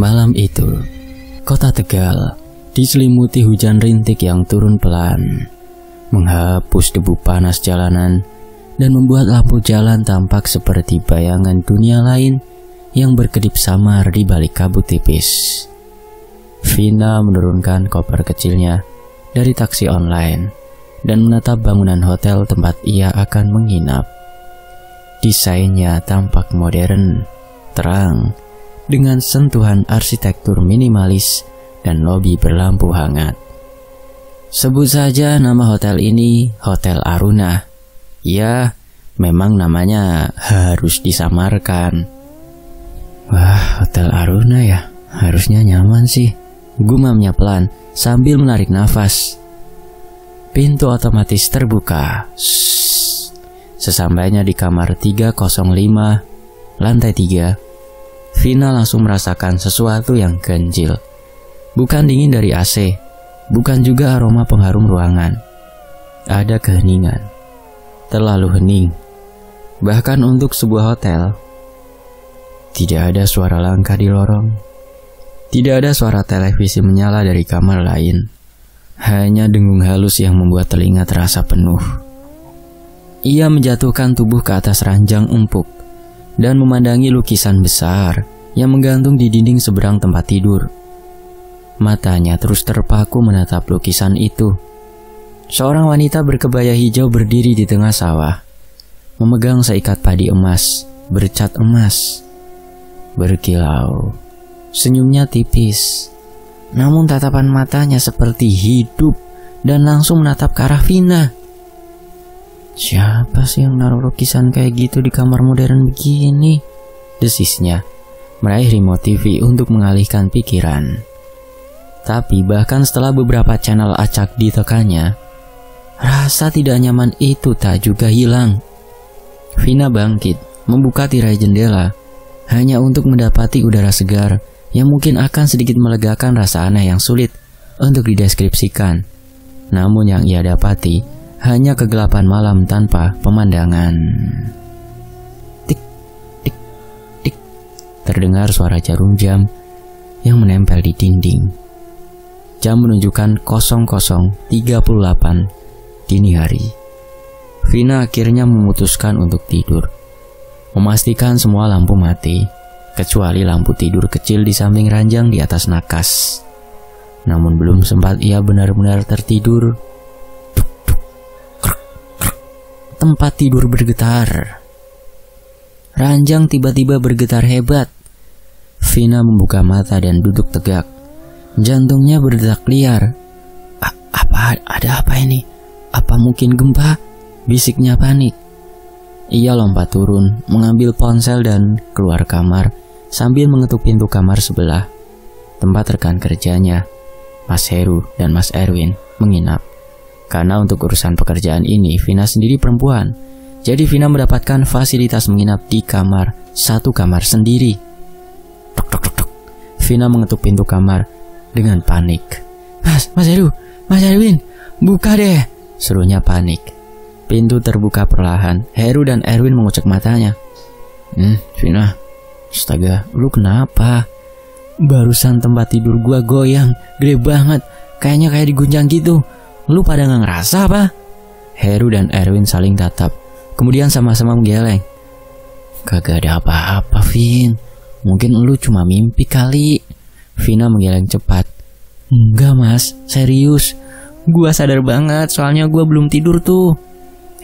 Malam itu, kota Tegal diselimuti hujan rintik yang turun pelan, menghapus debu panas jalanan dan membuat lampu jalan tampak seperti bayangan dunia lain yang berkedip samar di balik kabut tipis. Vina menurunkan koper kecilnya dari taksi online dan menatap bangunan hotel tempat ia akan menginap. Desainnya tampak modern, terang, dengan sentuhan arsitektur minimalis dan lobi berlampu hangat. Sebut saja nama hotel ini Hotel Aruna. Ya, memang namanya harus disamarkan. Wah, Hotel Aruna ya, harusnya nyaman sih, gumamnya pelan sambil menarik nafas. Pintu otomatis terbuka. Sesampainya di kamar 305, lantai 3, Vina langsung merasakan sesuatu yang ganjil. Bukan dingin dari AC, bukan juga aroma pengharum ruangan. Ada keheningan, terlalu hening. Bahkan untuk sebuah hotel, tidak ada suara langkah di lorong, tidak ada suara televisi menyala dari kamar lain. Hanya dengung halus yang membuat telinga terasa penuh. Ia menjatuhkan tubuh ke atas ranjang empuk dan memandangi lukisan besar yang menggantung di dinding seberang tempat tidur. Matanya terus terpaku menatap lukisan itu. Seorang wanita berkebaya hijau berdiri di tengah sawah, memegang seikat padi emas, bercat emas, berkilau. Senyumnya tipis, namun tatapan matanya seperti hidup dan langsung menatap ke arah Vina. Siapa sih yang naruh lukisan kayak gitu di kamar modern begini? Desisnya, meraih remote TV untuk mengalihkan pikiran. Tapi bahkan setelah beberapa channel acak ditekannya, rasa tidak nyaman itu tak juga hilang. Vina bangkit, membuka tirai jendela, hanya untuk mendapati udara segar yang mungkin akan sedikit melegakan rasa aneh yang sulit untuk dideskripsikan. Namun yang ia dapati hanya kegelapan malam tanpa pemandangan. Tik, tik, tik. Terdengar suara jarum jam yang menempel di dinding. Jam menunjukkan 00:38 dini hari. Vina akhirnya memutuskan untuk tidur, memastikan semua lampu mati, kecuali lampu tidur kecil di samping ranjang di atas nakas. Namun belum sempat ia benar-benar tertidur, tempat tidur bergetar. Ranjang tiba-tiba bergetar hebat. Vina membuka mata dan duduk tegak. Jantungnya berdetak liar. Ada apa ini? Apa mungkin gempa? Bisiknya panik. Ia lompat turun, mengambil ponsel dan keluar kamar sambil mengetuk pintu kamar sebelah, tempat rekan kerjanya, Mas Heru dan Mas Erwin, menginap. Karena untuk urusan pekerjaan ini, Vina sendiri perempuan. Jadi Vina mendapatkan fasilitas menginap di satu kamar sendiri. Tok tok tok tok. Vina mengetuk pintu kamar dengan panik. Mas Heru, Mas Erwin, buka deh, serunya panik. Pintu terbuka perlahan. Heru dan Erwin mengucek matanya. Vina, astaga, lu kenapa? Barusan tempat tidur gua goyang, gede banget, kayaknya kayak diguncang gitu. Lu pada gak ngerasa apa? Heru dan Erwin saling tatap, kemudian sama-sama menggeleng. Kagak ada apa-apa, Vin. Mungkin lu cuma mimpi kali. Vina menggeleng cepat. Enggak mas, serius. Gua sadar banget, soalnya gua belum tidur tuh.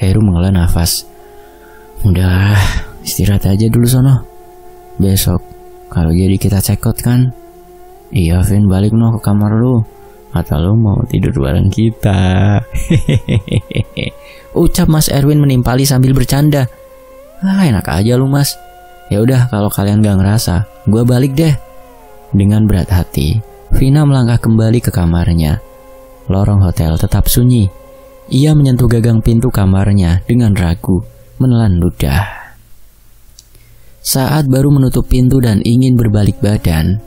Heru menghela nafas. Udah, istirahat aja dulu sono. Besok, kalau jadi kita check out kan? Iya Vin, balik no ke kamar lu. Atau lo mau tidur bareng kita? Ucap Mas Erwin menimpali sambil bercanda. Enak aja lu mas. Ya udah, kalau kalian gak ngerasa, gua balik deh. Dengan berat hati, Vina melangkah kembali ke kamarnya. Lorong hotel tetap sunyi. Ia menyentuh gagang pintu kamarnya dengan ragu, menelan ludah. Saat baru menutup pintu dan ingin berbalik badan,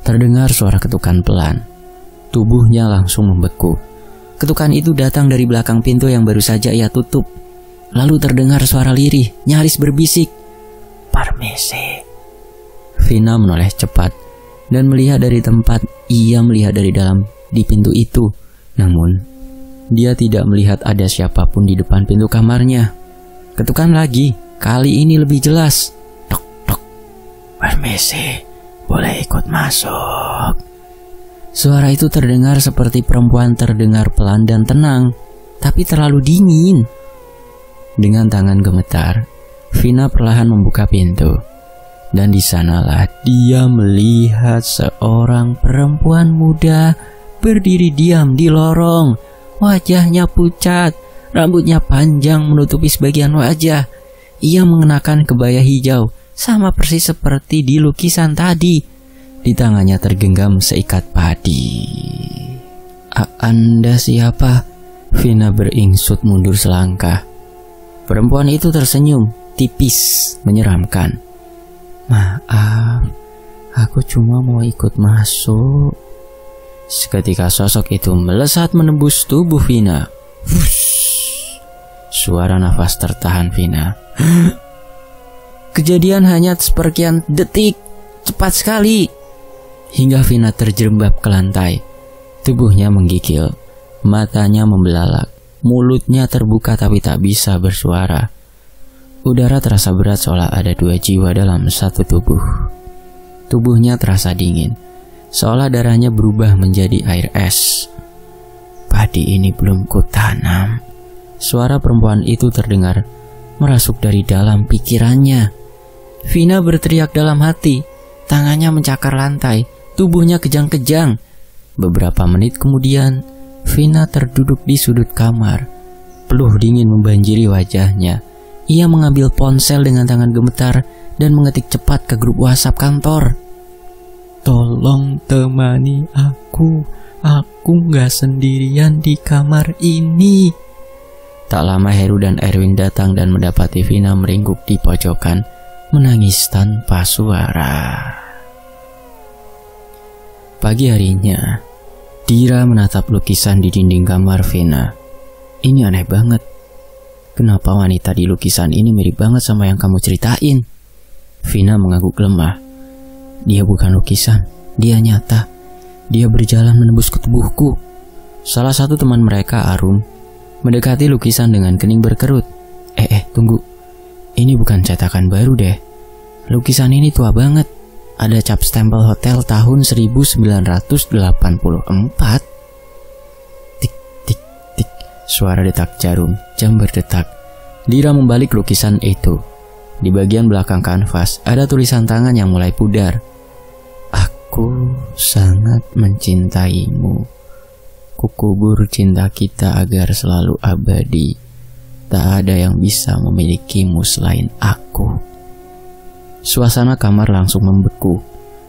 terdengar suara ketukan pelan. Tubuhnya langsung membeku. Ketukan itu datang dari belakang pintu yang baru saja ia tutup. Lalu terdengar suara lirih, nyaris berbisik. Permisi. Vina menoleh cepat dan melihat dari tempat ia melihat dari dalam di pintu itu. Namun, dia tidak melihat ada siapapun di depan pintu kamarnya. Ketukan lagi, kali ini lebih jelas. Tok, tok. "Permisi, boleh ikut masuk?" Suara itu terdengar seperti perempuan terdengar pelan dan tenang, tapi terlalu dingin. Dengan tangan gemetar, Vina perlahan membuka pintu. Dan di sanalah dia melihat seorang perempuan muda berdiri diam di lorong. Wajahnya pucat, rambutnya panjang menutupi sebagian wajah. Ia mengenakan kebaya hijau, sama persis seperti di lukisan tadi. Di tangannya tergenggam seikat padi. "Anda siapa?" Vina beringsut mundur selangkah. Perempuan itu tersenyum, tipis, menyeramkan. "Maaf, aku cuma mau ikut masuk." Seketika sosok itu melesat menembus tubuh Vina. Wush! Suara nafas tertahan Vina. Kejadian hanya seperkian detik, cepat sekali. Hingga Vina terjerembab ke lantai. Tubuhnya menggigil, matanya membelalak, mulutnya terbuka tapi tak bisa bersuara. Udara terasa berat seolah ada dua jiwa dalam satu tubuh. Tubuhnya terasa dingin, seolah darahnya berubah menjadi air es. "Padi ini belum kutanam." Suara perempuan itu terdengar merasuk dari dalam pikirannya. Vina berteriak dalam hati, tangannya mencakar lantai, tubuhnya kejang-kejang. Beberapa menit kemudian, Vina terduduk di sudut kamar. Peluh dingin membanjiri wajahnya. Ia mengambil ponsel dengan tangan gemetar dan mengetik cepat ke grup WhatsApp kantor. "Tolong temani aku gak sendirian di kamar ini." Tak lama Heru dan Erwin datang dan mendapati Vina meringkuk di pojokan, menangis tanpa suara. Pagi harinya, Dira menatap lukisan di dinding kamar Vina. "Ini aneh banget. Kenapa wanita di lukisan ini mirip banget sama yang kamu ceritain?" Vina mengangguk lemah. "Dia bukan lukisan, dia nyata. Dia berjalan menembus ke tubuhku." Salah satu teman mereka, Arum, mendekati lukisan dengan kening berkerut. Tunggu. Ini bukan cetakan baru deh. Lukisan ini tua banget. Ada cap stempel hotel tahun 1984. Suara detak jarum, jam berdetak. Dira membalik lukisan itu. Di bagian belakang kanvas ada tulisan tangan yang mulai pudar. "Aku sangat mencintaimu. Kukubur cinta kita agar selalu abadi. Tak ada yang bisa memilikimu selain aku." Suasana kamar langsung membeku.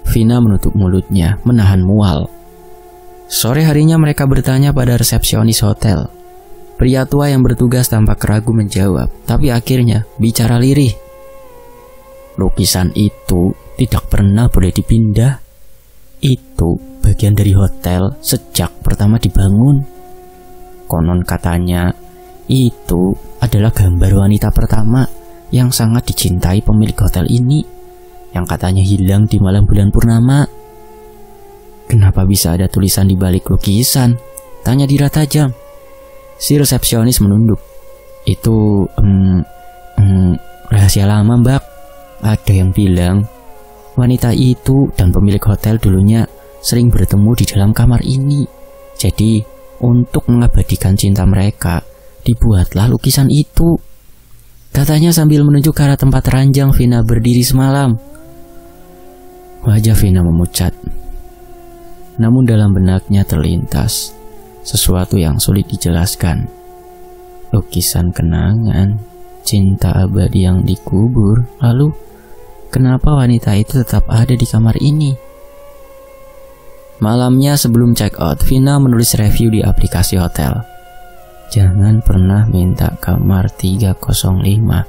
Vina menutup mulutnya, menahan mual. Sore harinya mereka bertanya pada resepsionis hotel. Pria tua yang bertugas tampak ragu menjawab, tapi akhirnya bicara lirih. "Lukisan itu tidak pernah boleh dipindah. Itu bagian dari hotel sejak pertama dibangun. Konon katanya, itu adalah gambar wanita pertama yang sangat dicintai pemilik hotel ini, yang katanya hilang di malam bulan purnama." "Kenapa bisa ada tulisan di balik lukisan?" tanya Dira tajam. Si resepsionis menunduk. "Itu rahasia lama, Mbak. Ada yang bilang wanita itu dan pemilik hotel dulunya sering bertemu di dalam kamar ini. Jadi untuk mengabadikan cinta mereka, dibuatlah lukisan itu," katanya sambil menunjuk ke arah tempat ranjang Vina berdiri semalam. Wajah Vina memucat. Namun dalam benaknya terlintas sesuatu yang sulit dijelaskan. Lukisan kenangan, cinta abadi yang dikubur. Lalu, kenapa wanita itu tetap ada di kamar ini? Malamnya sebelum check out, Vina menulis review di aplikasi hotel. "Jangan pernah minta kamar 305,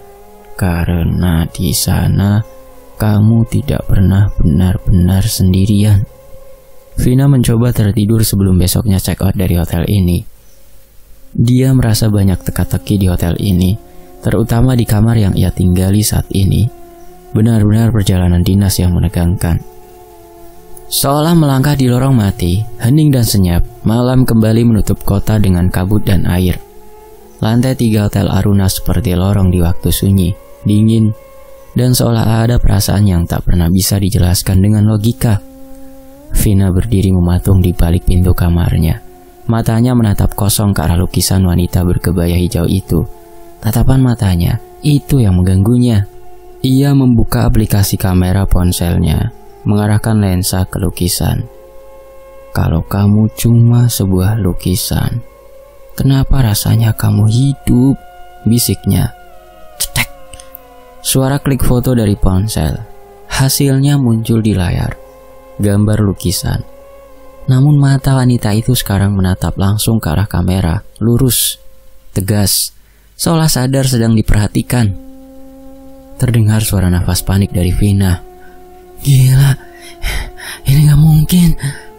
karena di sana kamu tidak pernah benar-benar sendirian." Vina mencoba tertidur sebelum besoknya check out dari hotel ini. Dia merasa banyak teka-teki di hotel ini, terutama di kamar yang ia tinggali saat ini. Benar-benar perjalanan dinas yang menegangkan. Seolah melangkah di lorong mati, hening dan senyap, malam kembali menutup kota dengan kabut dan air. Lantai 3 Hotel Aruna seperti lorong di waktu sunyi, dingin, dan seolah ada perasaan yang tak pernah bisa dijelaskan dengan logika. Vina berdiri mematung di balik pintu kamarnya. Matanya menatap kosong ke arah lukisan wanita berkebaya hijau itu. Tatapan matanya, itu yang mengganggunya. Ia membuka aplikasi kamera ponselnya, mengarahkan lensa ke lukisan. Kalau kamu cuma sebuah lukisan, kenapa rasanya kamu hidup? Bisiknya. Cetek. Suara klik foto dari ponsel. Hasilnya muncul di layar. Gambar lukisan. Namun mata wanita itu sekarang menatap langsung ke arah kamera, lurus, tegas, seolah sadar sedang diperhatikan. Terdengar suara nafas panik dari Vina. Gila, ini gak mungkin.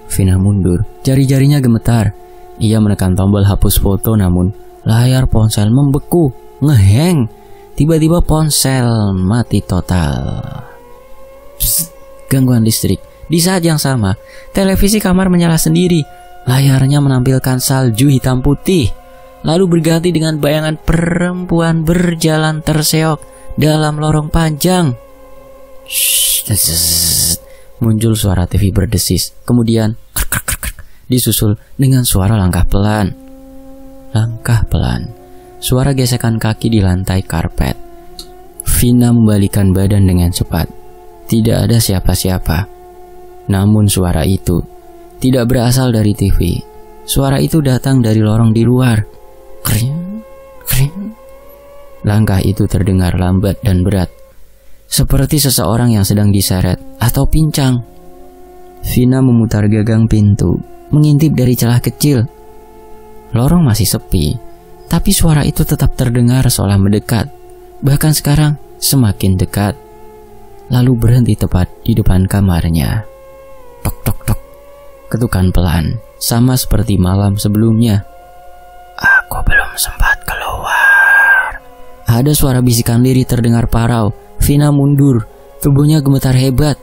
Vina mundur, jari-jarinya gemetar. Ia menekan tombol hapus foto, namun layar ponsel membeku, ngeheng. Tiba-tiba ponsel mati total. Psst, gangguan listrik. Di saat yang sama, televisi kamar menyala sendiri. Layarnya menampilkan salju hitam putih, lalu berganti dengan bayangan perempuan berjalan terseok dalam lorong panjang. Muncul suara TV berdesis, kemudian disusul dengan suara langkah pelan. Langkah pelan, suara gesekan kaki di lantai karpet. Vina membalikkan badan dengan cepat. Tidak ada siapa-siapa. Namun suara itu tidak berasal dari TV. Suara itu datang dari lorong di luar. Kring, kring. Langkah itu terdengar lambat dan berat, seperti seseorang yang sedang diseret atau pincang. Vina memutar gagang pintu, mengintip dari celah kecil. Lorong masih sepi, tapi suara itu tetap terdengar seolah mendekat. Bahkan sekarang semakin dekat. Lalu berhenti tepat di depan kamarnya. Tok tok tok. Ketukan pelan, sama seperti malam sebelumnya. Aku belum sempat keluar. Ada suara bisikan lirih terdengar parau. Vina mundur, tubuhnya gemetar hebat.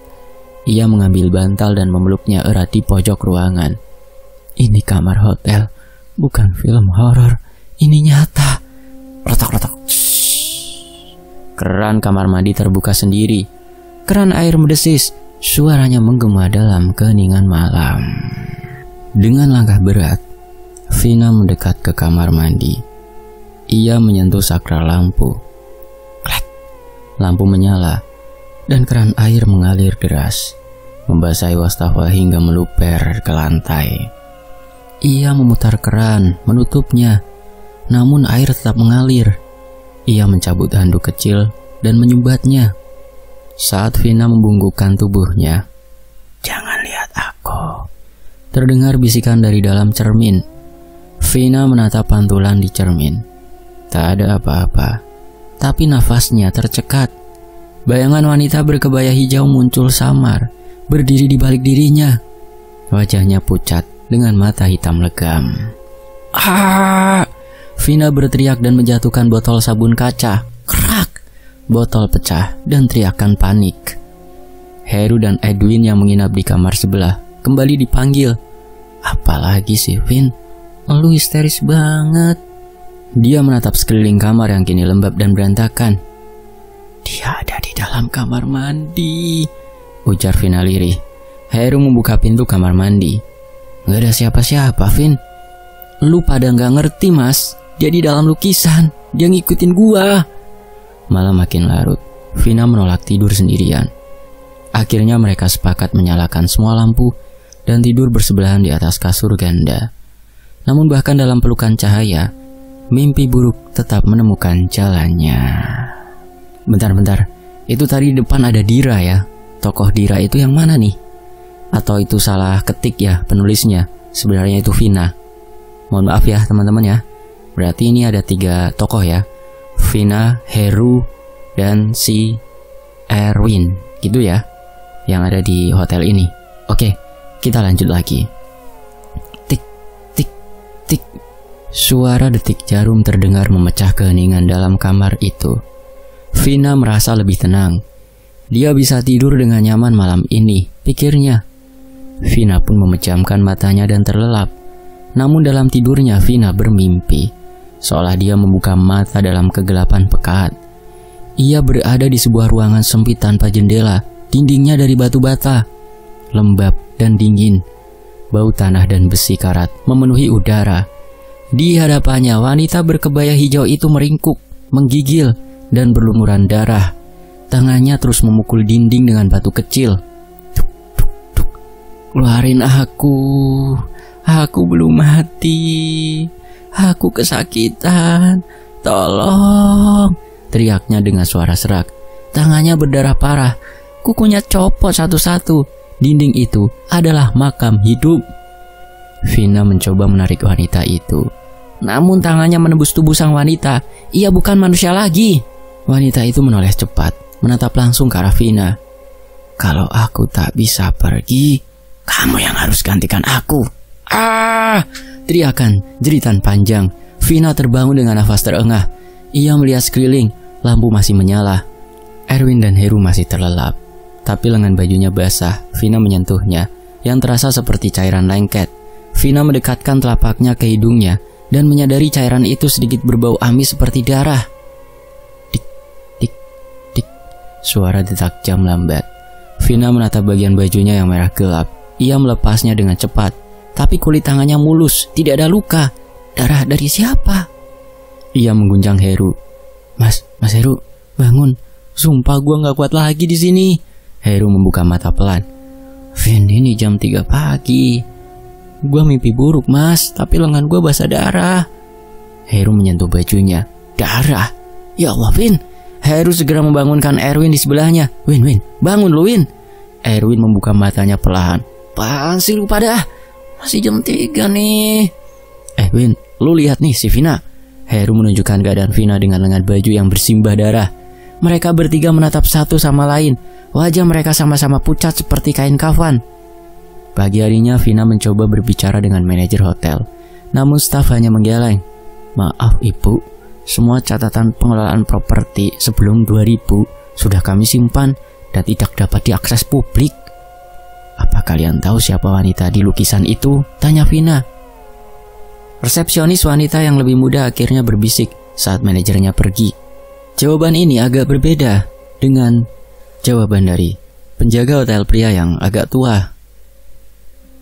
Ia mengambil bantal dan memeluknya erat di pojok ruangan. Ini kamar hotel, bukan film horor. Ini nyata. Rotok-rotok. Keran kamar mandi terbuka sendiri. Keran air mendesis. Suaranya menggema dalam keheningan malam. Dengan langkah berat, Vina mendekat ke kamar mandi. Ia menyentuh saklar lampu. Klek. Lampu menyala dan keran air mengalir deras, membasahi wastafel hingga meluber ke lantai. Ia memutar keran, menutupnya, namun air tetap mengalir. Ia mencabut handuk kecil dan menyumbatnya. Saat Vina membungkukkan tubuhnya, "Jangan lihat aku," terdengar bisikan dari dalam cermin. Vina menatap pantulan di cermin. Tak ada apa-apa, tapi nafasnya tercekat. Bayangan wanita berkebaya hijau muncul samar, berdiri di balik dirinya. Wajahnya pucat dengan mata hitam legam. "Ah!" Vina berteriak dan menjatuhkan botol sabun kaca. Krak! Botol pecah dan teriakan panik. Heru dan Edwin yang menginap di kamar sebelah kembali dipanggil. "Apalagi sih, Vin? Lu histeris banget." Dia menatap sekeliling kamar yang kini lembab dan berantakan. "Dia ada di dalam kamar mandi," ujar Vina lirih. Heru membuka pintu kamar mandi. "Gak ada siapa-siapa, Vin." "Lu pada gak ngerti, Mas. Dia di dalam lukisan. Dia ngikutin gua." Malam makin larut. Vina menolak tidur sendirian. Akhirnya mereka sepakat menyalakan semua lampu dan tidur bersebelahan di atas kasur ganda. Namun bahkan dalam pelukan cahaya, mimpi buruk tetap menemukan jalannya. Bentar-bentar, itu tadi di depan ada Dira ya. Tokoh Dira itu yang mana nih? Atau itu salah ketik ya penulisnya? Sebenarnya itu Vina. Mohon maaf ya teman-teman ya. Berarti ini ada 3 tokoh ya. Vina, Heru, dan si Erwin. Gitu ya, yang ada di hotel ini. Oke, kita lanjut lagi. Tik, tik, tik. Suara detik jarum terdengar memecah keheningan dalam kamar itu. Vina merasa lebih tenang. Dia bisa tidur dengan nyaman malam ini, pikirnya. Vina pun memejamkan matanya dan terlelap. Namun dalam tidurnya Vina bermimpi, seolah dia membuka mata dalam kegelapan pekat. Ia berada di sebuah ruangan sempit tanpa jendela, dindingnya dari batu bata, lembab dan dingin. Bau tanah dan besi karat memenuhi udara. Di hadapannya wanita berkebaya hijau itu meringkuk, menggigil, dan berlumuran darah. Tangannya terus memukul dinding dengan batu kecil. Tuk, tuk, tuk. Keluarin aku belum mati. Aku kesakitan, tolong, teriaknya dengan suara serak. Tangannya berdarah parah, kukunya copot satu-satu. Dinding itu adalah makam hidup. Vina mencoba menarik wanita itu, namun tangannya menembus tubuh sang wanita. Ia bukan manusia lagi. Wanita itu menoleh cepat, menatap langsung ke arah Vina. Kalau aku tak bisa pergi, kamu yang harus gantikan aku. Ah! Teriakan, jeritan panjang. Vina terbangun dengan nafas terengah. Ia melihat sekeliling, lampu masih menyala. Erwin dan Heru masih terlelap, tapi lengan bajunya basah. Vina menyentuhnya, yang terasa seperti cairan lengket. Vina mendekatkan telapaknya ke hidungnya dan menyadari cairan itu sedikit berbau amis seperti darah. Dik, dik, dik. Suara detak jam lambat. Vina menatap bagian bajunya yang merah gelap. Ia melepasnya dengan cepat, tapi kulit tangannya mulus, tidak ada luka. Darah dari siapa? Ia mengguncang Heru. Mas Heru, bangun. Sumpah gua nggak kuat lagi di sini. Heru membuka mata pelan. Vin, ini jam 3 pagi. Gua mimpi buruk, Mas, tapi lengan gua basah darah. Heru menyentuh bajunya. Darah? Ya Allah, Vin. Heru segera membangunkan Erwin di sebelahnya. Win, bangun lu, Win. Erwin membuka matanya perlahan. Apaan sih lu pada? Masih jam 3 nih. Win, lu lihat nih si Vina. Heru menunjukkan keadaan Vina dengan lengan baju yang bersimbah darah. Mereka bertiga menatap satu sama lain. Wajah mereka sama-sama pucat seperti kain kafan. Pagi harinya Vina mencoba berbicara dengan manajer hotel, namun staf hanya menggeleng. Maaf ibu, semua catatan pengelolaan properti sebelum 2000 sudah kami simpan dan tidak dapat diakses publik. Apa kalian tahu siapa wanita di lukisan itu? Tanya Vina. Resepsionis wanita yang lebih muda akhirnya berbisik saat manajernya pergi. Jawaban ini agak berbeda dengan jawaban dari penjaga hotel pria yang agak tua.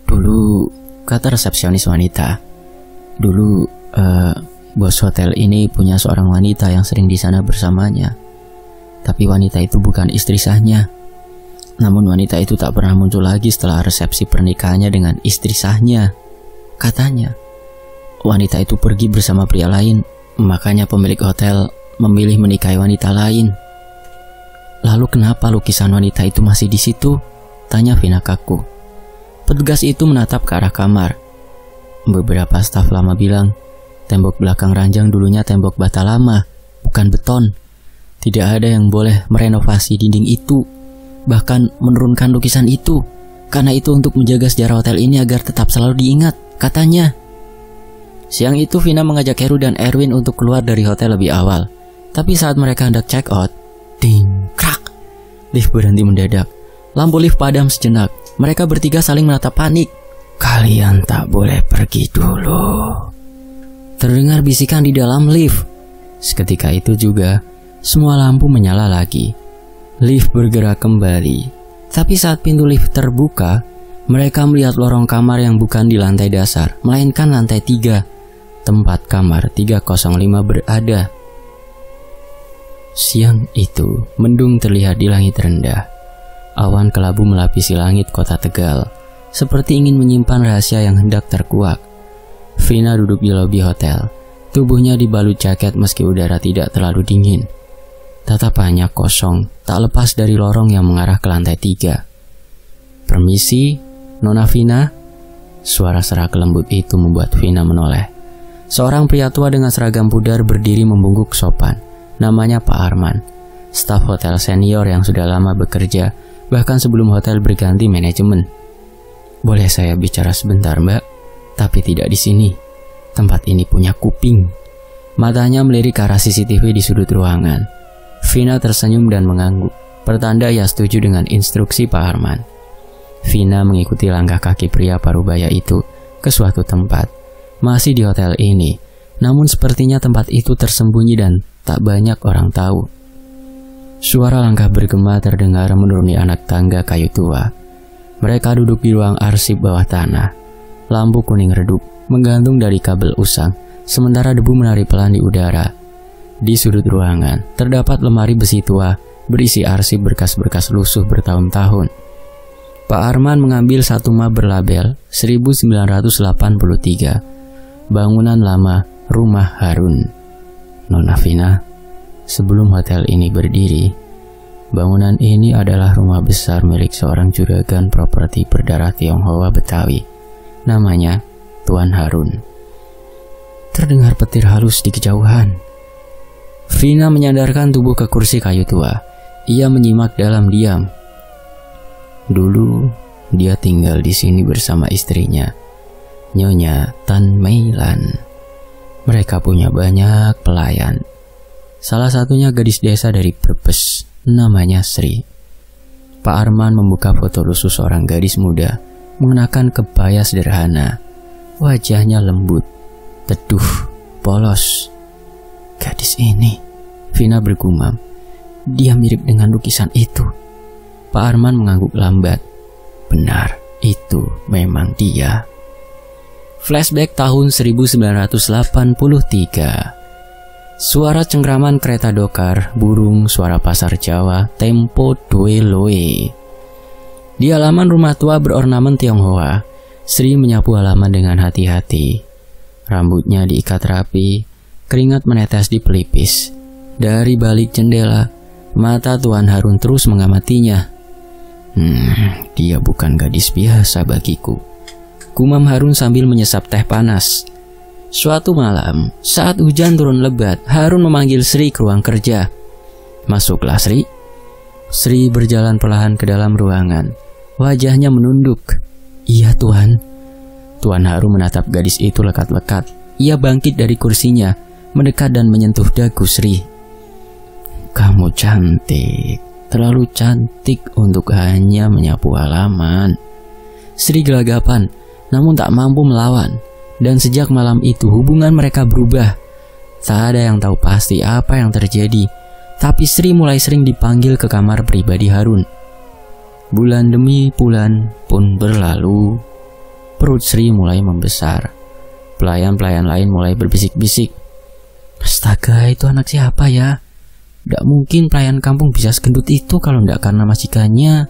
Dulu, kata resepsionis wanita, bos hotel ini punya seorang wanita yang sering di sana bersamanya. Tapi wanita itu bukan istri sahnya. Namun wanita itu tak pernah muncul lagi setelah resepsi pernikahannya dengan istri sahnya. Katanya, wanita itu pergi bersama pria lain, makanya pemilik hotel memilih menikahi wanita lain. Lalu kenapa lukisan wanita itu masih di situ? Tanya Vina kaku. Petugas itu menatap ke arah kamar. Beberapa staf lama bilang, tembok belakang ranjang dulunya tembok bata lama, bukan beton. Tidak ada yang boleh merenovasi dinding itu, bahkan menurunkan lukisan itu. Karena itu untuk menjaga sejarah hotel ini agar tetap selalu diingat, katanya. Siang itu Vina mengajak Heru dan Erwin untuk keluar dari hotel lebih awal. Tapi saat mereka hendak check out, ding, krak, lift berhenti mendadak. Lampu lift padam sejenak. Mereka bertiga saling menatap panik. Kalian tak boleh pergi dulu, terdengar bisikan di dalam lift. Seketika itu juga, semua lampu menyala lagi. Lift bergerak kembali. Tapi saat pintu lift terbuka, mereka melihat lorong kamar yang bukan di lantai dasar, melainkan lantai 3, tempat kamar 305 berada. Siang itu, mendung terlihat di langit rendah. Awan kelabu melapisi langit kota Tegal, seperti ingin menyimpan rahasia yang hendak terkuak. Vina duduk di lobi hotel. Tubuhnya dibalut jaket meski udara tidak terlalu dingin. Tatapannya kosong, tak lepas dari lorong yang mengarah ke lantai 3. Permisi, Nona Vina. Suara serak lembut itu membuat Vina menoleh. Seorang pria tua dengan seragam pudar berdiri membungkuk sopan. Namanya Pak Arman, staf hotel senior yang sudah lama bekerja, bahkan sebelum hotel berganti manajemen. Boleh saya bicara sebentar, Mbak? Tapi tidak di sini. Tempat ini punya kuping. Matanya melirik ke arah CCTV di sudut ruangan. Vina tersenyum dan mengangguk. pertanda ia setuju dengan instruksi Pak Arman. Vina mengikuti langkah kaki pria parubaya itu ke suatu tempat, masih di hotel ini, namun sepertinya tempat itu tersembunyi dan tak banyak orang tahu. Suara langkah bergema terdengar menuruni anak tangga kayu tua. Mereka duduk di ruang arsip bawah tanah. Lampu kuning redup menggantung dari kabel usang, sementara debu menari pelan di udara. Di sudut ruangan terdapat lemari besi tua berisi arsip berkas-berkas lusuh bertahun-tahun. Pak Arman mengambil satu map berlabel 1983, bangunan lama Rumah Harun. Nona Vina, sebelum hotel ini berdiri, bangunan ini adalah rumah besar milik seorang juragan properti berdarah Tionghoa Betawi. Namanya Tuan Harun. Terdengar petir halus di kejauhan. Vina menyandarkan tubuh ke kursi kayu tua. Ia menyimak dalam diam. Dulu dia tinggal di sini bersama istrinya, Nyonya Tan Meilan. Mereka punya banyak pelayan. Salah satunya gadis desa dari Brebes, namanya Sri. Pak Arman membuka foto lusuh seorang gadis muda mengenakan kebaya sederhana. Wajahnya lembut, teduh, polos. Gadis ini, Vina bergumam, dia mirip dengan lukisan itu. Pak Arman mengangguk lambat. Benar, itu memang dia. Flashback tahun 1983. Suara cengkraman kereta dokar, burung, suara pasar Jawa, tempo due loe. Di halaman rumah tua berornamen Tionghoa, Sri menyapu halaman dengan hati-hati. Rambutnya diikat rapi, keringat menetes di pelipis. Dari balik jendela, mata Tuan Harun terus mengamatinya. Dia bukan gadis biasa bagiku, gumam Harun sambil menyesap teh panas. Suatu malam, saat hujan turun lebat, Harun memanggil Sri ke ruang kerja. Masuklah, Sri. Sri berjalan perlahan ke dalam ruangan. Wajahnya menunduk. Iya, Tuan. Tuan Harun menatap gadis itu lekat-lekat. Ia bangkit dari kursinya, mendekat dan menyentuh dagu Sri. Kamu cantik, terlalu cantik untuk hanya menyapu halaman. Sri gelagapan, namun tak mampu melawan. Dan sejak malam itu hubungan mereka berubah. Tak ada yang tahu pasti apa yang terjadi, tapi Sri mulai sering dipanggil ke kamar pribadi Harun. Bulan demi bulan pun berlalu. Perut Sri mulai membesar. Pelayan-pelayan lain mulai berbisik-bisik. Astaga, itu anak siapa ya? Gak mungkin pelayan kampung bisa segendut itu kalau tidak karena majikannya.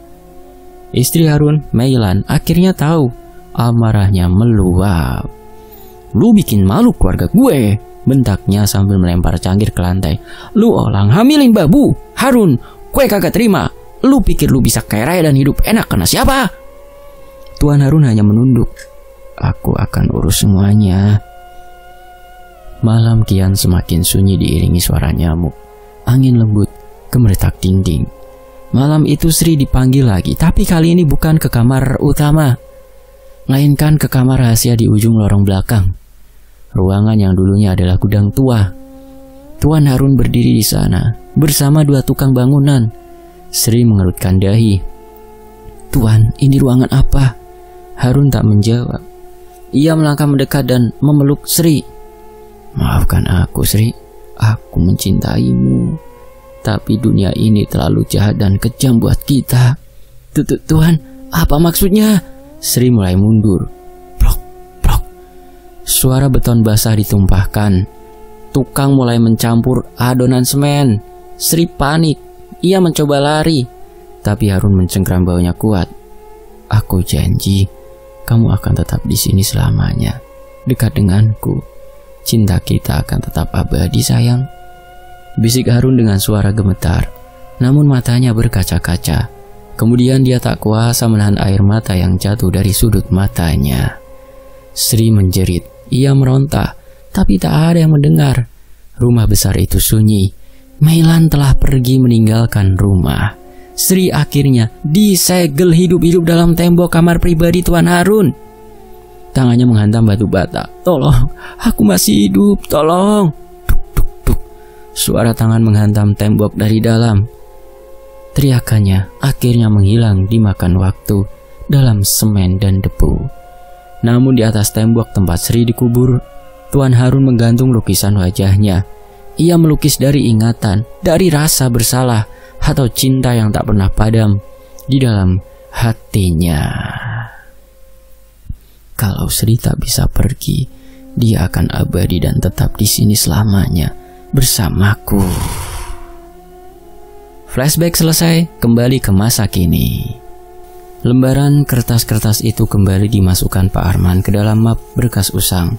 Istri Harun, Meilan, akhirnya tahu. Amarahnya meluap. Lu bikin malu keluarga gue, bentaknya sambil melempar cangkir ke lantai. Lu orang hamilin babu, Harun, gue kagak terima. Lu pikir lu bisa kaya raya dan hidup enak karena siapa? Tuan Harun hanya menunduk. Aku akan urus semuanya. Malam kian semakin sunyi diiringi suara nyamuk, angin lembut, gemeretak dinding. Malam itu Sri dipanggil lagi, tapi kali ini bukan ke kamar utama, melainkan ke kamar rahasia di ujung lorong belakang. Ruangan yang dulunya adalah gudang tua. Tuan Harun berdiri di sana bersama dua tukang bangunan. Sri mengerutkan dahi. Tuan, ini ruangan apa? Harun tak menjawab. Ia melangkah mendekat dan memeluk Sri. Maafkan aku, Sri. Aku mencintaimu. Tapi dunia ini terlalu jahat dan kejam buat kita. Tuan, apa maksudnya? Sri mulai mundur. Suara beton basah ditumpahkan. Tukang mulai mencampur adonan semen. Sri panik. Ia mencoba lari, tapi Harun mencengkram baunya kuat. Aku janji, kamu akan tetap di sini selamanya, dekat denganku. Cinta kita akan tetap abadi, sayang. Bisik Harun dengan suara gemetar, namun matanya berkaca-kaca. Kemudian dia tak kuasa menahan air mata yang jatuh dari sudut matanya. Sri menjerit. Ia meronta, tapi tak ada yang mendengar. Rumah besar itu sunyi. Meilan telah pergi meninggalkan rumah. Sri akhirnya disegel hidup-hidup dalam tembok kamar pribadi Tuan Harun. Tangannya menghantam batu bata. Tolong, aku masih hidup, tolong. Duk, duk, duk. Suara tangan menghantam tembok dari dalam. Teriakannya akhirnya menghilang dimakan waktu dalam semen dan debu. Namun di atas tembok tempat Sri dikubur, Tuan Harun menggantung lukisan wajahnya. Ia melukis dari ingatan, dari rasa bersalah atau cinta yang tak pernah padam di dalam hatinya. Kalau Sri tak bisa pergi, dia akan abadi dan tetap di sini selamanya bersamaku. Flashback selesai, kembali ke masa kini. Lembaran kertas-kertas itu kembali dimasukkan Pak Arman ke dalam map berkas usang,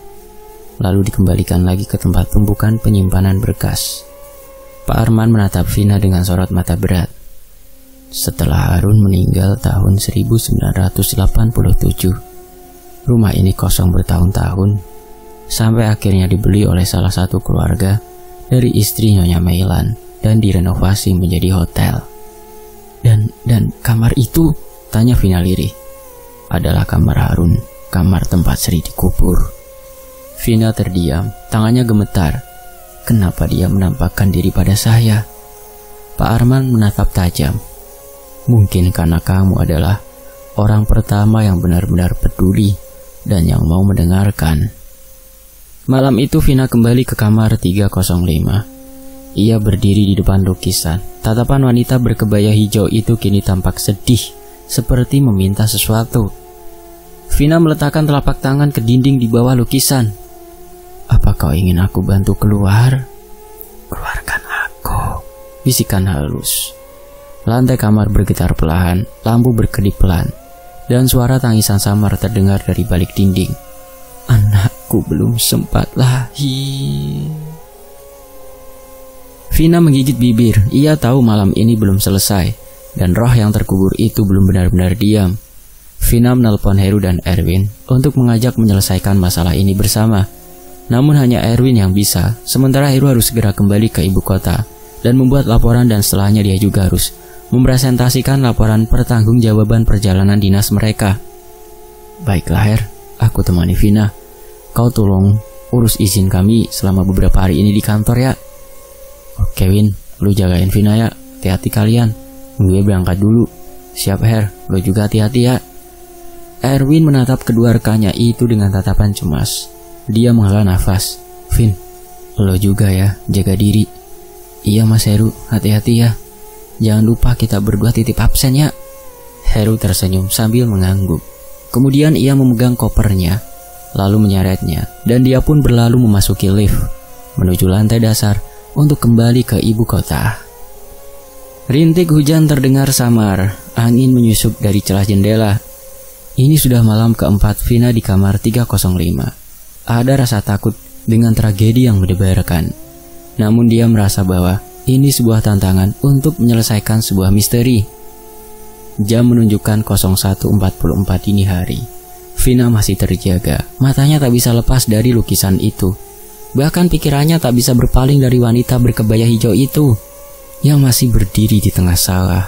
lalu dikembalikan lagi ke tempat tumpukan penyimpanan berkas. Pak Arman menatap Vina dengan sorot mata berat. Setelah Harun meninggal tahun 1987, rumah ini kosong bertahun-tahun, sampai akhirnya dibeli oleh salah satu keluarga dari istri Nyonya Meilan dan direnovasi menjadi hotel. Dan kamar itu, tanya Vina lirih. Adalah kamar Harun, kamar tempat Sri dikubur. Vina terdiam, tangannya gemetar. Kenapa dia menampakkan diri pada saya? Pak Arman menatap tajam. Mungkin karena kamu adalah orang pertama yang benar-benar peduli dan yang mau mendengarkan. Malam itu Vina kembali ke kamar 305. Ia berdiri di depan lukisan. Tatapan wanita berkebaya hijau itu kini tampak sedih, seperti meminta sesuatu. Vina meletakkan telapak tangan ke dinding di bawah lukisan. Apa kau ingin aku bantu keluar? Keluarkan aku, bisikan halus. Lantai kamar bergetar perlahan, lampu berkedip pelan, dan suara tangisan samar terdengar dari balik dinding. Anakku belum sempat lahir. Vina menggigit bibir. Ia tahu malam ini belum selesai, dan roh yang terkubur itu belum benar-benar diam. Vina menelpon Heru dan Erwin untuk mengajak menyelesaikan masalah ini bersama. Namun hanya Erwin yang bisa, sementara Heru harus segera kembali ke ibu kota dan membuat laporan, dan setelahnya dia juga harus mempresentasikan laporan pertanggungjawaban perjalanan dinas mereka. Baiklah Her, aku temani Vina. Kau tolong urus izin kami selama beberapa hari ini di kantor ya. Oke Win, lu jagain Vina ya. Hati-hati kalian, gue berangkat dulu. Siap Her, lu juga hati-hati ya. Erwin menatap kedua rekannya itu dengan tatapan cemas. Dia menghela nafas. Vin, lo juga ya, jaga diri. Iya Mas Heru, hati-hati ya. Jangan lupa kita berdua titip absen ya. Heru tersenyum sambil mengangguk. Kemudian ia memegang kopernya, lalu menyeretnya, dan dia pun berlalu memasuki lift menuju lantai dasar untuk kembali ke ibu kota. Rintik hujan terdengar samar, angin menyusup dari celah jendela. Ini sudah malam keempat Vina di kamar 305. Ada rasa takut dengan tragedi yang mendebarkan. Namun dia merasa bahwa ini sebuah tantangan untuk menyelesaikan sebuah misteri. Jam menunjukkan 01.44 dini hari. Vina masih terjaga, matanya tak bisa lepas dari lukisan itu. Bahkan pikirannya tak bisa berpaling dari wanita berkebaya hijau itu yang masih berdiri di tengah sawah,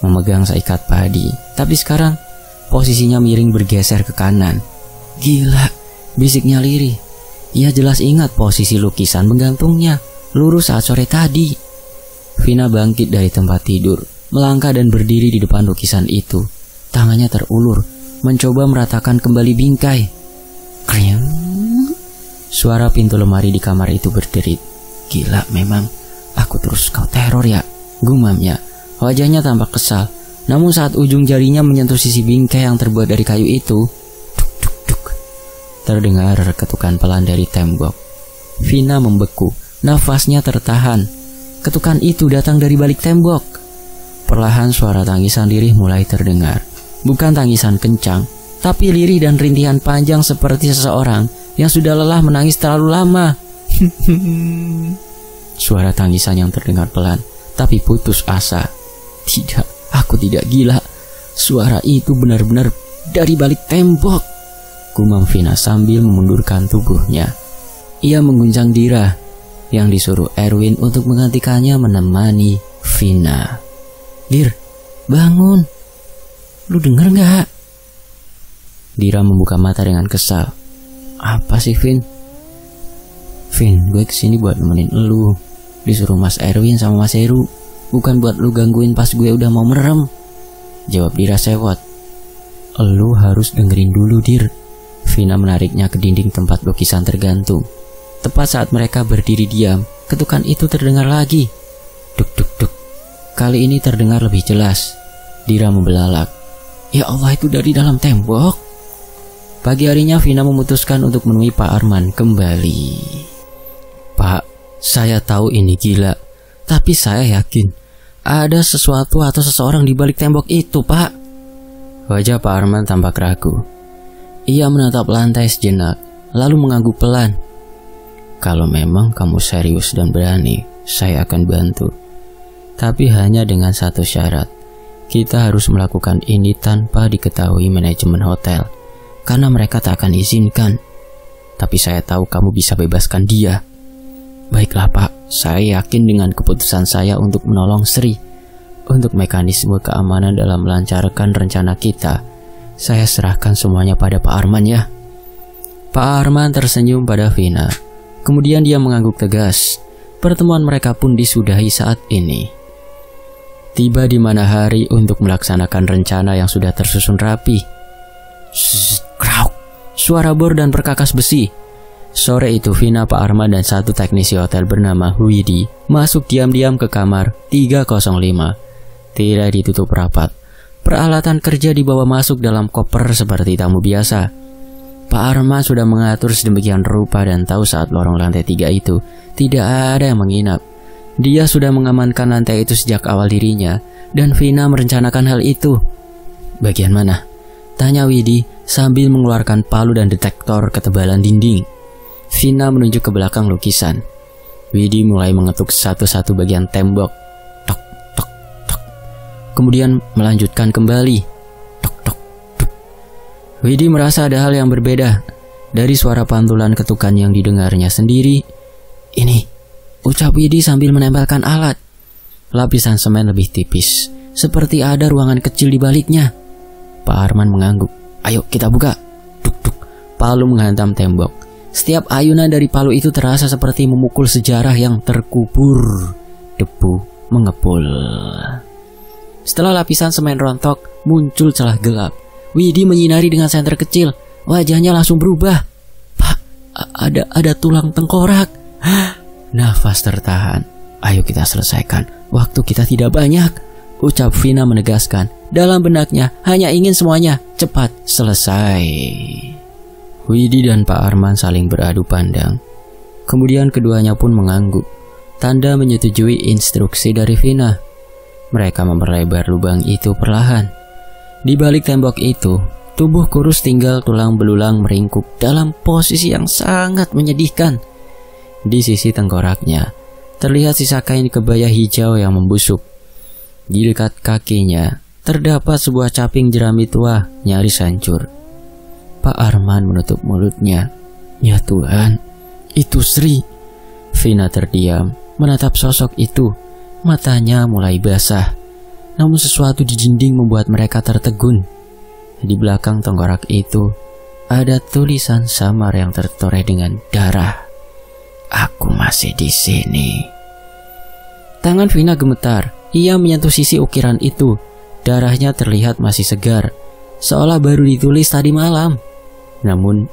memegang seikat padi. Tapi sekarang posisinya miring bergeser ke kanan. Gila, bisiknya lirih. Ia jelas ingat posisi lukisan menggantungnya lurus saat sore tadi. Vina bangkit dari tempat tidur, melangkah dan berdiri di depan lukisan itu. Tangannya terulur, mencoba meratakan kembali bingkai. Kriang. Suara pintu lemari di kamar itu berderit. Gila memang, aku terus kau teror ya, gumamnya. Wajahnya tampak kesal. Namun saat ujung jarinya menyentuh sisi bingkai yang terbuat dari kayu itu, duk duk duk, terdengar ketukan pelan dari tembok. Vina membeku, nafasnya tertahan. Ketukan itu datang dari balik tembok. Perlahan suara tangisan lirih mulai terdengar. Bukan tangisan kencang, tapi lirih dan rintihan panjang seperti seseorang yang sudah lelah menangis terlalu lama. Suara tangisan yang terdengar pelan, tapi putus asa. Tidak, aku tidak gila. Suara itu benar-benar dari balik tembok, gumam Vina sambil memundurkan tubuhnya. Ia mengguncang Dira yang disuruh Erwin untuk menggantikannya menemani Vina. Dir, bangun. Lu denger gak? Dira membuka mata dengan kesal. Apa sih Vin? Vin, gue kesini buat nemenin elu. Disuruh Mas Erwin sama Mas Heru. bukan buat lu gangguin pas gue udah mau merem, jawab Dira sewot. Lu harus dengerin dulu, Dir. Vina menariknya ke dinding tempat lukisan tergantung. Tepat saat mereka berdiri diam, ketukan itu terdengar lagi. Duk duk duk. Kali ini terdengar lebih jelas. Dira membelalak. Ya Allah, itu dari dalam tembok. Pagi harinya Vina memutuskan untuk menemui Pak Arman kembali. Pak, saya tahu ini gila, tapi saya yakin ada sesuatu atau seseorang di balik tembok itu, Pak. Wajah Pak Arman tampak ragu. Ia menatap lantai sejenak, lalu mengangguk pelan. Kalau memang kamu serius dan berani, saya akan bantu. Tapi hanya dengan satu syarat. Kita harus melakukan ini tanpa diketahui manajemen hotel, karena mereka tak akan izinkan. Tapi saya tahu kamu bisa bebaskan dia. Baiklah Pak, saya yakin dengan keputusan saya untuk menolong Sri. Untuk mekanisme keamanan dalam melancarkan rencana kita, saya serahkan semuanya pada Pak Arman ya. Pak Arman tersenyum pada Vina. Kemudian dia mengangguk tegas. Pertemuan mereka pun disudahi saat ini. Tiba di mana hari untuk melaksanakan rencana yang sudah tersusun rapi. Krauk, suara bor dan perkakas besi. Sore itu Vina, Pak Arman dan satu teknisi hotel bernama Widi masuk diam-diam ke kamar 305. Tidak ditutup rapat. Peralatan kerja dibawa masuk dalam koper seperti tamu biasa. Pak Arman sudah mengatur sedemikian rupa dan tahu saat lorong lantai 3 itu tidak ada yang menginap. Dia sudah mengamankan lantai itu sejak awal dirinya, dan Vina merencanakan hal itu. Bagian mana? Tanya Widi sambil mengeluarkan palu dan detektor ketebalan dinding. Vina menunjuk ke belakang lukisan. Widi mulai mengetuk satu-satu bagian tembok. Tok, tok, tok. Kemudian melanjutkan kembali. Widi merasa ada hal yang berbeda dari suara pantulan ketukan yang didengarnya sendiri. Ini, ucap Widi sambil menempelkan alat. Lapisan semen lebih tipis, seperti ada ruangan kecil di baliknya. Pak Arman mengangguk. Ayo kita buka. Duk duk. Palu menghantam tembok. Setiap ayunan dari palu itu terasa seperti memukul sejarah yang terkubur. Debu mengepul. Setelah lapisan semen rontok, muncul celah gelap. Widi menyinari dengan senter kecil. Wajahnya langsung berubah. Pak, ada tulang tengkorak. Nafas tertahan. Ayo kita selesaikan. Waktu kita tidak banyak, ucap Vina menegaskan. Dalam benaknya hanya ingin semuanya cepat selesai. Widi dan Pak Arman saling beradu pandang. Kemudian keduanya pun mengangguk, tanda menyetujui instruksi dari Vina. Mereka memperlebar lubang itu perlahan. Di balik tembok itu, tubuh kurus tinggal tulang belulang meringkuk dalam posisi yang sangat menyedihkan. Di sisi tengkoraknya, terlihat sisa kain kebaya hijau yang membusuk. Di dekat kakinya, terdapat sebuah caping jerami tua nyaris hancur. Pak Arman menutup mulutnya. Ya Tuhan, itu Sri. Vina terdiam, menatap sosok itu. Matanya mulai basah. Namun sesuatu di dinding membuat mereka tertegun. Di belakang tengkorak itu ada tulisan samar yang tertoreh dengan darah. Aku masih di sini. Tangan Vina gemetar. Ia menyentuh sisi ukiran itu. Darahnya terlihat masih segar, seolah baru ditulis tadi malam. Namun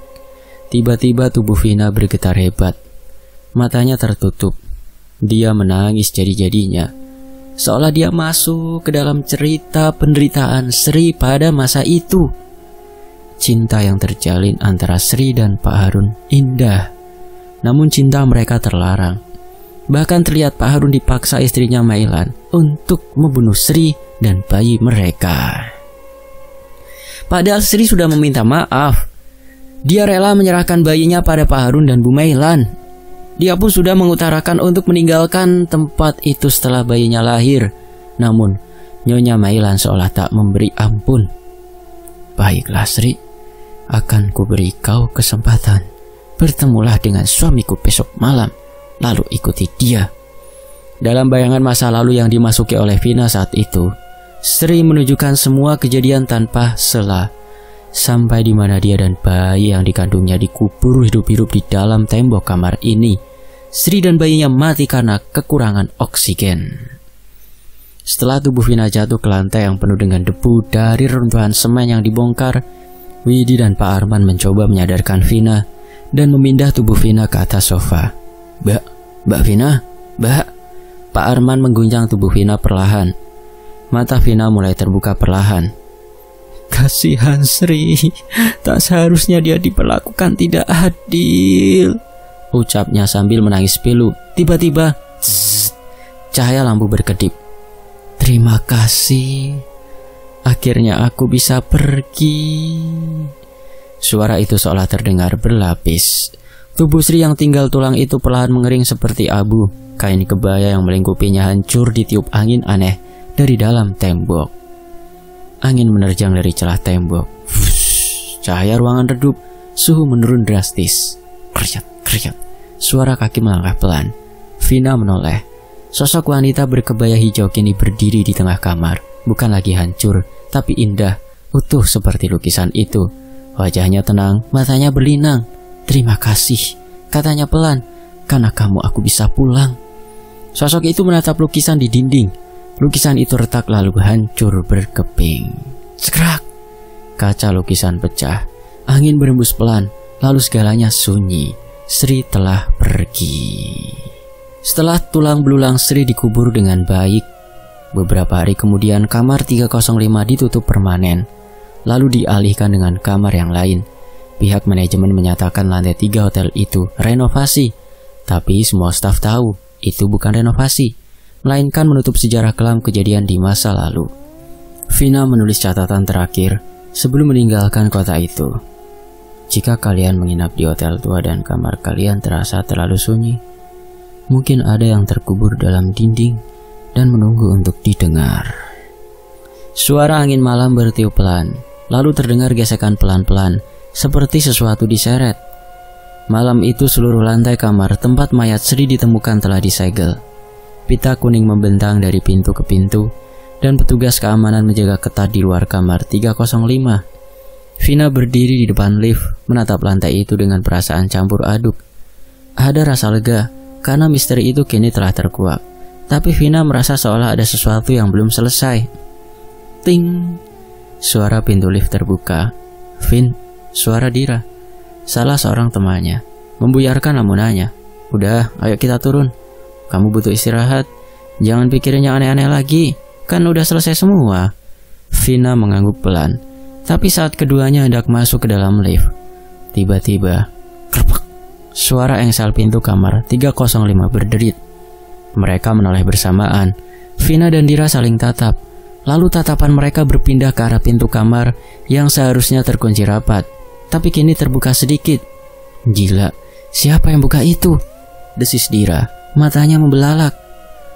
tiba-tiba tubuh Vina bergetar hebat. Matanya tertutup. Dia menangis jadi-jadinya, seolah dia masuk ke dalam cerita penderitaan Sri pada masa itu. Cinta yang terjalin antara Sri dan Pak Harun indah, namun cinta mereka terlarang. Bahkan terlihat Pak Harun dipaksa istrinya Mailan untuk membunuh Sri dan bayi mereka. Padahal Sri sudah meminta maaf. Dia rela menyerahkan bayinya pada Pak Harun dan Bu Mailan. Dia pun sudah mengutarakan untuk meninggalkan tempat itu setelah bayinya lahir. Namun, Nyonya Mailan seolah tak memberi ampun. Baiklah Sri, akan kuberi kau kesempatan. Bertemulah dengan suamiku besok malam, lalu ikuti dia. Dalam bayangan masa lalu yang dimasuki oleh Vina saat itu, Sri menunjukkan semua kejadian tanpa sela. Sampai di mana dia dan bayi yang dikandungnya dikubur hidup-hidup di dalam tembok kamar ini. Sri dan bayinya mati karena kekurangan oksigen. Setelah tubuh Vina jatuh ke lantai yang penuh dengan debu dari reruntuhan semen yang dibongkar, Widi dan Pak Arman mencoba menyadarkan Vina dan memindah tubuh Vina ke atas sofa. Mbak Vina, Mbak. Pak Arman mengguncang tubuh Vina perlahan. Mata Vina mulai terbuka perlahan. Kasihan Sri, tak seharusnya dia diperlakukan tidak adil, ucapnya sambil menangis pilu. Tiba-tiba, cahaya lampu berkedip. Terima kasih, akhirnya aku bisa pergi. Suara itu seolah terdengar berlapis. Tubuh Sri yang tinggal tulang itu perlahan mengering seperti abu. Kain kebaya yang melingkupinya hancur ditiup angin aneh dari dalam tembok. Angin menerjang dari celah tembok. Cahaya ruangan redup. Suhu menurun drastis. Kriat. Suara kaki melangkah pelan. Vina menoleh. Sosok wanita berkebaya hijau kini berdiri di tengah kamar. Bukan lagi hancur, tapi indah, utuh seperti lukisan itu. Wajahnya tenang, matanya berlinang. Terima kasih, katanya pelan. Karena kamu aku bisa pulang. Sosok itu menatap lukisan di dinding. Lukisan itu retak lalu hancur berkeping. Skrak. Kaca lukisan pecah. Angin berembus pelan, lalu segalanya sunyi. Sri telah pergi. Setelah tulang belulang Sri dikubur dengan baik, beberapa hari kemudian kamar 305 ditutup permanen, lalu dialihkan dengan kamar yang lain. Pihak manajemen menyatakan lantai 3 hotel itu renovasi, tapi semua staf tahu itu bukan renovasi, melainkan menutup sejarah kelam kejadian di masa lalu. Vina menulis catatan terakhir sebelum meninggalkan kota itu. Jika kalian menginap di hotel tua dan kamar kalian terasa terlalu sunyi, mungkin ada yang terkubur dalam dinding dan menunggu untuk didengar. Suara angin malam bertiup pelan, lalu terdengar gesekan pelan-pelan, seperti sesuatu diseret. Malam itu seluruh lantai kamar tempat mayat Sri ditemukan telah disegel. Pita kuning membentang dari pintu ke pintu, dan petugas keamanan menjaga ketat di luar kamar 305. Vina berdiri di depan lift, menatap lantai itu dengan perasaan campur aduk. Ada rasa lega, karena misteri itu kini telah terkuak. Tapi Vina merasa seolah ada sesuatu yang belum selesai. Ting! Suara pintu lift terbuka. Vin, suara Dira, salah seorang temannya, membuyarkan lamunannya. Udah, ayo kita turun. Kamu butuh istirahat. Jangan pikirin yang aneh-aneh lagi. Kan udah selesai semua. Vina mengangguk pelan. Tapi saat keduanya hendak masuk ke dalam lift, tiba-tiba, kerpak. Suara engsel pintu kamar 305 berderit. Mereka menoleh bersamaan. Vina dan Dira saling tatap. Lalu tatapan mereka berpindah ke arah pintu kamar yang seharusnya terkunci rapat, tapi kini terbuka sedikit. Gila, siapa yang buka itu? Desis Dira, matanya membelalak.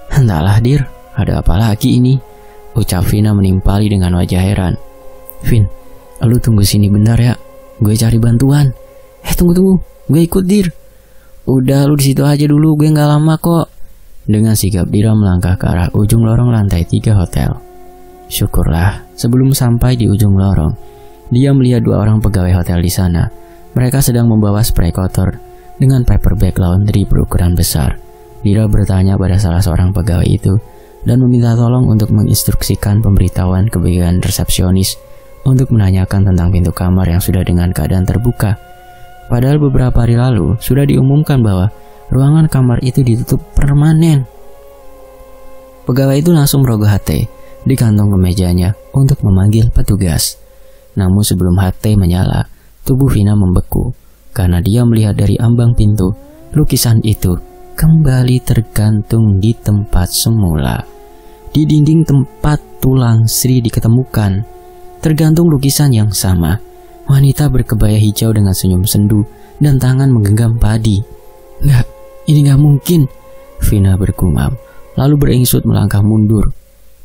Entahlah Dir, ada apa lagi ini? Ucap Vina menimpali dengan wajah heran. Vin, lu tunggu sini bentar ya, gue cari bantuan. Tunggu, gue ikut Dir. Udah lu di situ aja dulu, gue nggak lama kok. Dengan sigap Dira melangkah ke arah ujung lorong lantai 3 hotel. Syukurlah, sebelum sampai di ujung lorong, dia melihat 2 orang pegawai hotel di sana. Mereka sedang membawa spray kotor dengan paper bag laundry berukuran besar. Dira bertanya pada salah seorang pegawai itu dan meminta tolong untuk menginstruksikan pemberitahuan ke bagian resepsionis untuk menanyakan tentang pintu kamar yang sudah dengan keadaan terbuka. Padahal beberapa hari lalu sudah diumumkan bahwa ruangan kamar itu ditutup permanen. Pegawai itu langsung merogoh HT di kantong kemejanya untuk memanggil petugas. Namun sebelum HT menyala, tubuh Vina membeku karena dia melihat dari ambang pintu lukisan itu kembali tergantung di tempat semula. Di dinding tempat tulang Sri diketemukan, tergantung lukisan yang sama. Wanita berkebaya hijau dengan senyum sendu dan tangan menggenggam padi. Nggak, ini nggak mungkin, Vina bergumam, lalu beringsut melangkah mundur.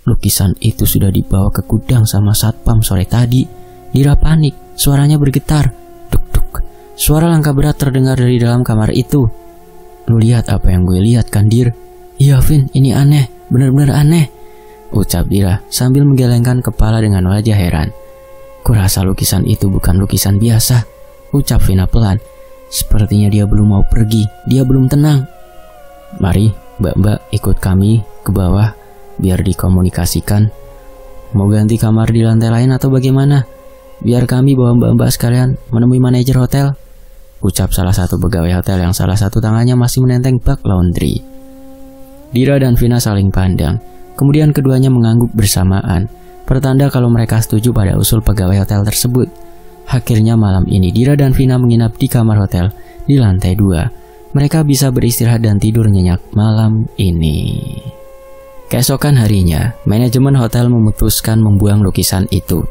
Lukisan itu sudah dibawa ke gudang sama satpam sore tadi. Dira panik, suaranya bergetar. Duk-duk, suara langkah berat terdengar dari dalam kamar itu. Lu lihat apa yang gue lihat kan Dir? Iya Vin, ini aneh, benar-benar aneh, ucap Dira sambil menggelengkan kepala dengan wajah heran. Kurasa lukisan itu bukan lukisan biasa, ucap Vina pelan. Sepertinya dia belum mau pergi, dia belum tenang. Mari, mbak-mbak ikut kami ke bawah. biar dikomunikasikan. Mau ganti kamar di lantai lain atau bagaimana? Biar kami bawa mbak-mbak sekalian menemui manajer hotel, ucap salah satu pegawai hotel yang salah satu tangannya masih menenteng bak laundry. Dira dan Vina saling pandang, kemudian keduanya mengangguk bersamaan, pertanda kalau mereka setuju pada usul pegawai hotel tersebut. Akhirnya malam ini Dira dan Vina menginap di kamar hotel di lantai 2. Mereka bisa beristirahat dan tidur nyenyak malam ini. Keesokan harinya, manajemen hotel memutuskan membuang lukisan itu.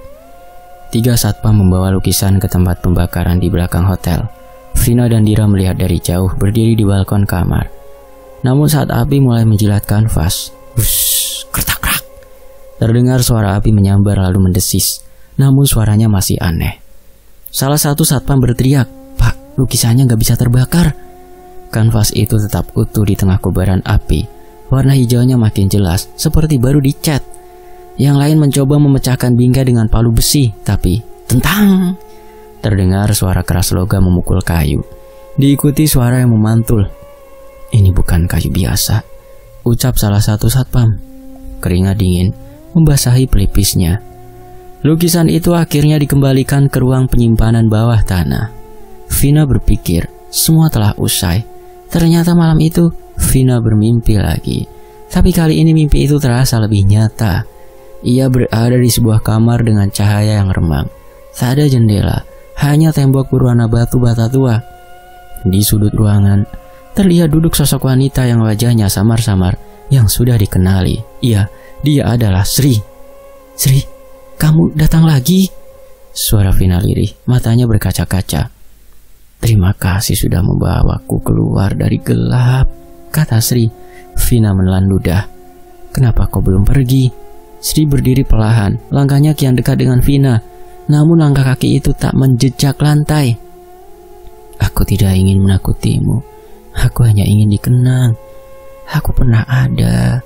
3 satpam membawa lukisan ke tempat pembakaran di belakang hotel. Vina dan Dira melihat dari jauh berdiri di balkon kamar. Namun saat api mulai menjilat kanvas, wush, kertak-krak, terdengar suara api menyambar lalu mendesis. Namun suaranya masih aneh. Salah satu satpam berteriak, "Pak, lukisannya nggak bisa terbakar." Kanvas itu tetap utuh di tengah kobaran api. Warna hijaunya makin jelas, seperti baru dicat. Yang lain mencoba memecahkan bingkai dengan palu besi, tapi tentang! Terdengar suara keras logam memukul kayu. Diikuti suara yang memantul. "Ini bukan kayu biasa," ucap salah satu satpam. Keringat dingin membasahi pelipisnya. Lukisan itu akhirnya dikembalikan ke ruang penyimpanan bawah tanah. Vina berpikir semua telah usai. Ternyata malam itu Vina bermimpi lagi. Tapi kali ini mimpi itu terasa lebih nyata. Ia berada di sebuah kamar dengan cahaya yang remang. Tak ada jendela, hanya tembok berwarna batu bata tua. Di sudut ruangan terlihat duduk sosok wanita yang wajahnya samar-samar yang sudah dikenali. Iya, dia adalah Sri. "Sri, kamu datang lagi?" Suara Vina lirih, matanya berkaca-kaca. "Terima kasih sudah membawaku keluar dari gelap," kata Sri. Vina menelan ludah. "Kenapa kau belum pergi?" Sri berdiri perlahan, langkahnya kian dekat dengan Vina. Namun langkah kaki itu tak menjejak lantai. "Aku tidak ingin menakutimu. Aku hanya ingin dikenang. Aku pernah ada,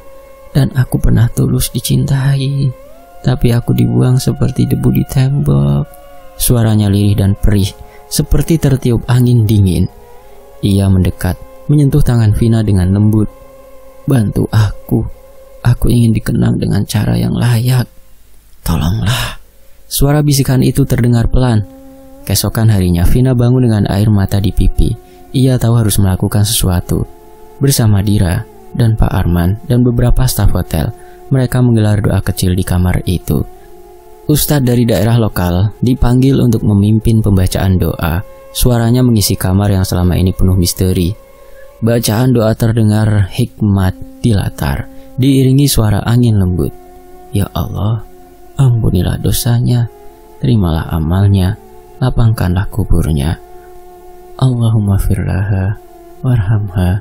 dan aku pernah tulus dicintai. Tapi aku dibuang seperti debu di tembok." Suaranya lirih dan perih, seperti tertiup angin dingin. Ia mendekat, menyentuh tangan Vina dengan lembut. "Bantu aku. Aku ingin dikenang dengan cara yang layak. Tolonglah." Suara bisikan itu terdengar pelan. Keesokan harinya Vina bangun dengan air mata di pipi. Ia tahu harus melakukan sesuatu. Bersama Dira dan Pak Arman dan beberapa staf hotel, mereka menggelar doa kecil di kamar itu. Ustadz dari daerah lokal dipanggil untuk memimpin pembacaan doa. Suaranya mengisi kamar yang selama ini penuh misteri. Bacaan doa terdengar hikmat di latar, diiringi suara angin lembut. "Ya Allah, ampunilah dosanya, terimalah amalnya, lapangkanlah kuburnya. Allahumma firlaha, warhamha,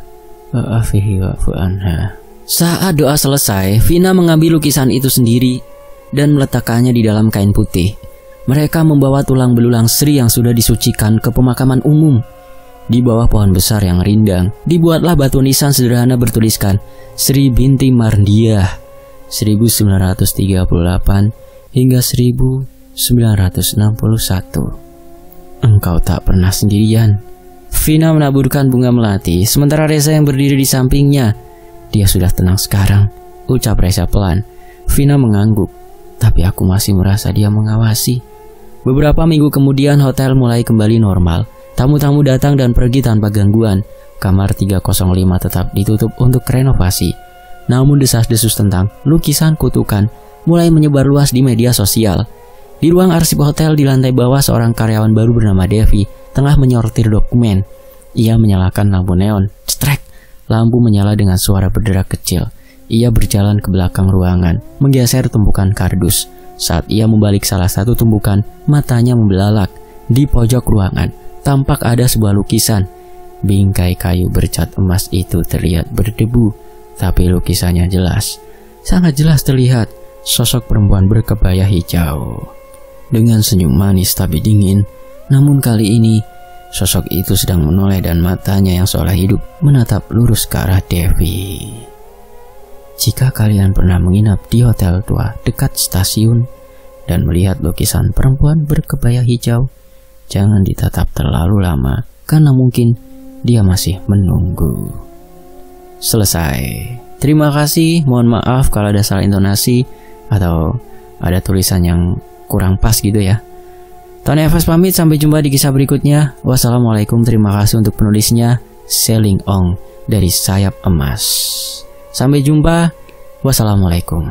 wa'afihi wa'fu anha." Saat doa selesai, Vina mengambil lukisan itu sendiri dan meletakkannya di dalam kain putih. Mereka membawa tulang belulang Sri yang sudah disucikan ke pemakaman umum. Di bawah pohon besar yang rindang, dibuatlah batu nisan sederhana bertuliskan Sri binti Mardiah 1938 hingga 1961. "Engkau tak pernah sendirian." Vina menaburkan bunga melati, sementara Reza yang berdiri di sampingnya. "Dia sudah tenang sekarang," ucap Reza pelan. Vina mengangguk, "Tapi aku masih merasa dia mengawasi." Beberapa minggu kemudian hotel mulai kembali normal. Tamu-tamu datang dan pergi tanpa gangguan. Kamar 305 tetap ditutup untuk renovasi. Namun desas-desus tentang lukisan kutukan mulai menyebar luas di media sosial. Di ruang arsip hotel di lantai bawah, seorang karyawan baru bernama Devi tengah menyortir dokumen. Ia menyalakan lampu neon. Cetrek, lampu menyala dengan suara berderak kecil. Ia berjalan ke belakang ruangan, menggeser tumpukan kardus. Saat ia membalik salah satu tumpukan, matanya membelalak. Di pojok ruangan tampak ada sebuah lukisan. Bingkai kayu bercat emas itu terlihat berdebu, tapi lukisannya jelas. Sangat jelas terlihat sosok perempuan berkebaya hijau dengan senyum manis tapi dingin. Namun kali ini sosok itu sedang menoleh dan matanya yang seolah hidup menatap lurus ke arah Devi. Jika kalian pernah menginap di hotel tua dekat stasiun dan melihat lukisan perempuan berkebaya hijau, jangan ditatap terlalu lama karena mungkin dia masih menunggu. Selesai. Terima kasih, mohon maaf kalau ada salah intonasi atau ada tulisan yang kurang pas gitu ya. Tony Evans pamit, sampai jumpa di kisah berikutnya. Wassalamualaikum, terima kasih untuk penulisnya Seling Ong dari Sayap Emas. Sampai jumpa, wassalamualaikum.